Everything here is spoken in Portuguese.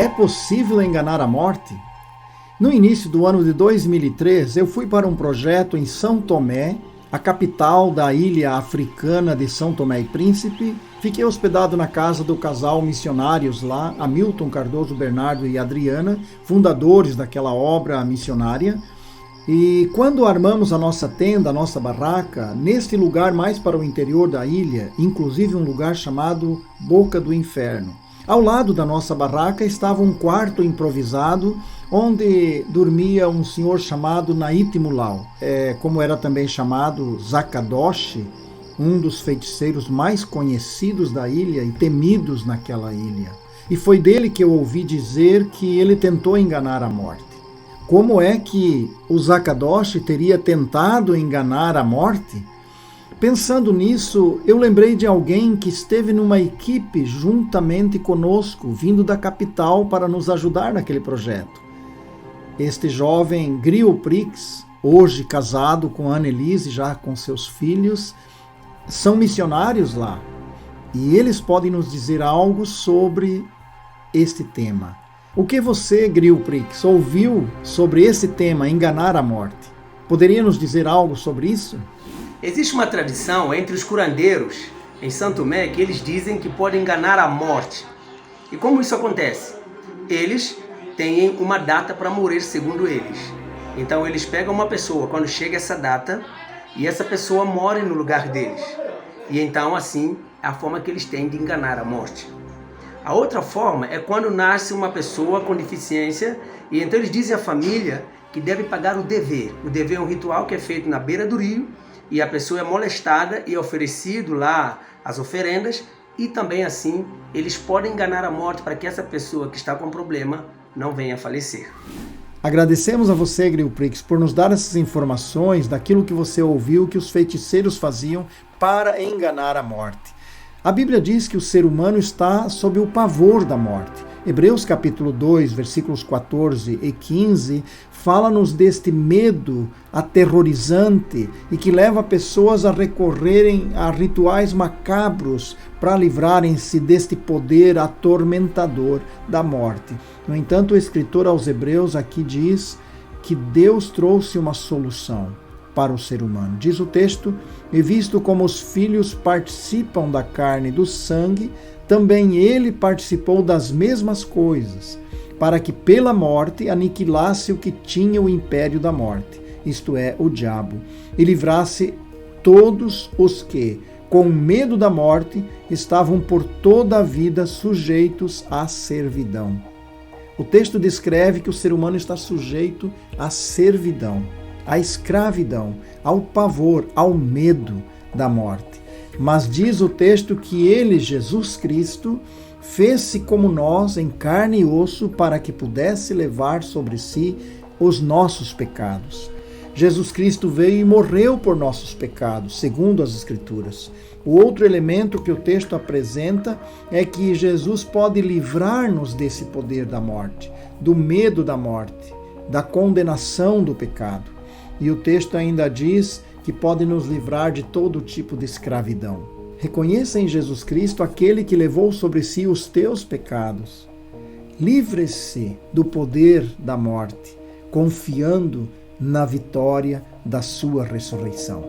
É possível enganar a morte? No início do ano de 2003, eu fui para um projeto em São Tomé, a capital da ilha africana de São Tomé e Príncipe. Fiquei hospedado na casa do casal missionários lá, Hamilton Cardoso Bernardo e Adriana, fundadores daquela obra missionária. E quando armamos a nossa tenda, a nossa barraca, neste lugar mais para o interior da ilha, inclusive um lugar chamado Boca do Inferno. Ao lado da nossa barraca estava um quarto improvisado, onde dormia um senhor chamado Naiti Mulau, como era também chamado Zakadoshi, um dos feiticeiros mais conhecidos da ilha e temidos naquela ilha. E foi dele que eu ouvi dizer que ele tentou enganar a morte. Como é que o Zakadoshi teria tentado enganar a morte? Pensando nisso, eu lembrei de alguém que esteve numa equipe juntamente conosco, vindo da capital para nos ajudar naquele projeto. Este jovem Grio Prix, hoje casado com Annelise, já com seus filhos, são missionários lá. E eles podem nos dizer algo sobre este tema. O que você, Grio Prix, ouviu sobre esse tema, enganar a morte? Poderia nos dizer algo sobre isso? Existe uma tradição entre os curandeiros em São Tomé que eles dizem que podem enganar a morte. E como isso acontece? Eles têm uma data para morrer, segundo eles. Então eles pegam uma pessoa quando chega essa data e essa pessoa morre no lugar deles. E então assim é a forma que eles têm de enganar a morte. A outra forma é quando nasce uma pessoa com deficiência e então eles dizem à família que deve pagar o dever. O dever é um ritual que é feito na beira do rio e a pessoa é molestada e é oferecido lá as oferendas e também assim eles podem enganar a morte para que essa pessoa que está com problema não venha a falecer. Agradecemos a você, Grio Prix, por nos dar essas informações daquilo que você ouviu que os feiticeiros faziam para enganar a morte. A Bíblia diz que o ser humano está sob o pavor da morte. Hebreus capítulo 2, versículos 14 e 15, fala-nos deste medo aterrorizante e que leva pessoas a recorrerem a rituais macabros para livrarem-se deste poder atormentador da morte. No entanto, o escritor aos Hebreus aqui diz que Deus trouxe uma solução para o ser humano. Diz o texto: e visto como os filhos participam da carne e do sangue, também ele participou das mesmas coisas, para que pela morte aniquilasse o que tinha o império da morte, isto é, o diabo, e livrasse todos os que, com medo da morte, estavam por toda a vida sujeitos à servidão. O texto descreve que o ser humano está sujeito à servidão, à escravidão, ao pavor, ao medo da morte. Mas diz o texto que ele, Jesus Cristo, fez-se como nós em carne e osso para que pudesse levar sobre si os nossos pecados. Jesus Cristo veio e morreu por nossos pecados, segundo as Escrituras. O outro elemento que o texto apresenta é que Jesus pode livrar-nos desse poder da morte, do medo da morte, da condenação do pecado. E o texto ainda diz que pode nos livrar de todo tipo de escravidão. Reconheça em Jesus Cristo aquele que levou sobre si os teus pecados. Livre-se do poder da morte, confiando na vitória da sua ressurreição.